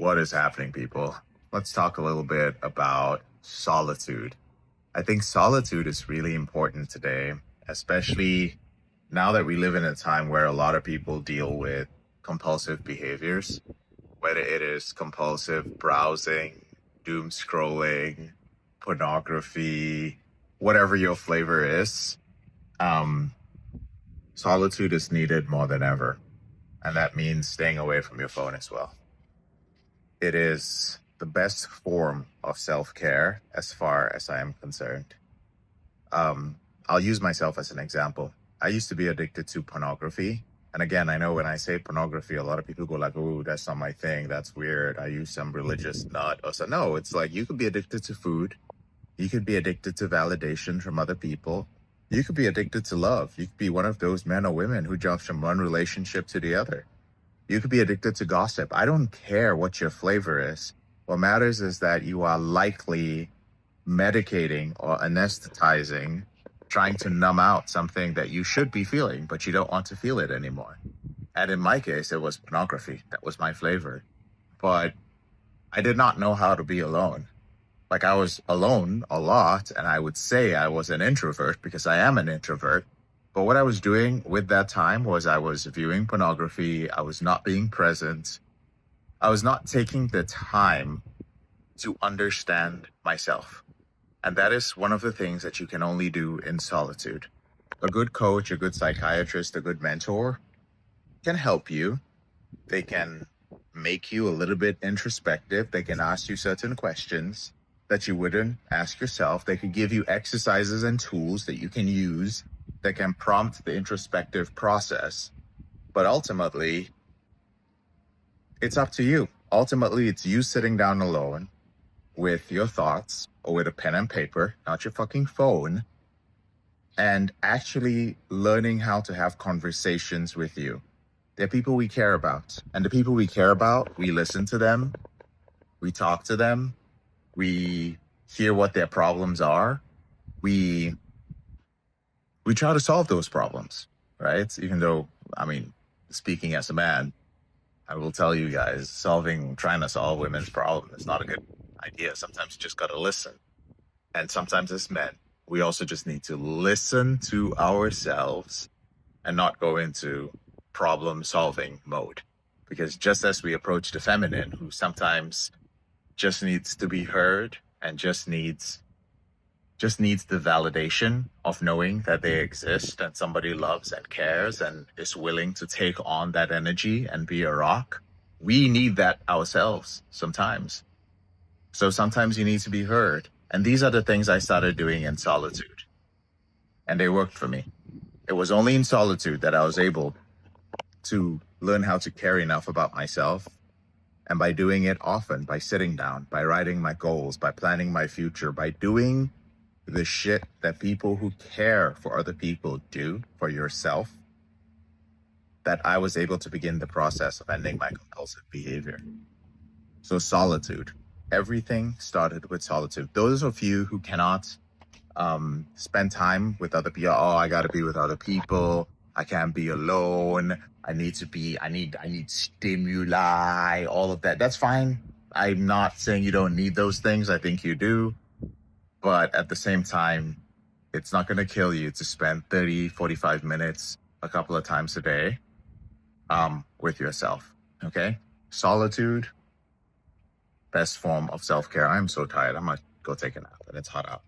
What is happening, people? Let's talk a little bit about solitude. I think solitude is really important today, especially now that we live in a time where a lot of people deal with compulsive behaviors, whether it is compulsive browsing, doom scrolling, pornography, whatever your flavor is. Solitude is needed more than ever. And that means staying away from your phone as well. It is the best form of self-care as far as I am concerned. I'll use myself as an example. I used to be addicted to pornography. And again, I know when I say pornography, a lot of people go like, oh, that's not my thing. That's weird. I use some religious nut. Or so. No, it's like you could be addicted to food. You could be addicted to validation from other people. You could be addicted to love. You could be one of those men or women who jumps from one relationship to the other. You could be addicted to gossip. I don't care what your flavor is. What matters is that you are likely medicating or anesthetizing, trying to numb out something that you should be feeling, but you don't want to feel it anymore. And in my case, it was pornography. That was my flavor. But I did not know how to be alone. Like, I was alone a lot, and I would say I was an introvert because I am an introvert. But what I was doing with that time was I was viewing pornography. I was not being present. I was not taking the time to understand myself. And that is one of the things that you can only do in solitude. A good coach, a good psychiatrist, a good mentor can help you. They can make you a little bit introspective. They can ask you certain questions that you wouldn't ask yourself. They could give you exercises and tools that you can use that can prompt the introspective process. But ultimately, it's up to you. Ultimately, it's you sitting down alone with your thoughts or with a pen and paper, not your fucking phone, and actually learning how to have conversations with you. They're people we care about. And the people we care about, we listen to them, we talk to them, we hear what their problems are. We try to solve those problems, right? Even though, speaking as a man, I will tell you guys, trying to solve women's problems is not a good idea. Sometimes you just got to listen. And sometimes as men, we also just need to listen to ourselves and not go into problem-solving mode. Because just as we approach the feminine, who sometimes just needs to be heard and just needs the validation of knowing that they exist and somebody loves and cares and is willing to take on that energy and be a rock. We need that ourselves sometimes. So sometimes you need to be heard. And these are the things I started doing in solitude. And they worked for me. It was only in solitude that I was able to learn how to care enough about myself. And by doing it often, by sitting down, by writing my goals, by planning my future, by doing the shit that people who care for other people do for yourself, that I was able to begin the process of ending my compulsive behavior. So solitude. Everything started with solitude. Those of you who cannot spend time with other people, I got to be with other people. I can't be alone. I need stimuli, all of that. That's fine. I'm not saying you don't need those things. I think you do. But at the same time, it's not going to kill you to spend 30, 45 minutes a couple of times a day with yourself. Okay? Solitude, best form of self-care. I'm so tired. I might go take a nap, and it's hot out.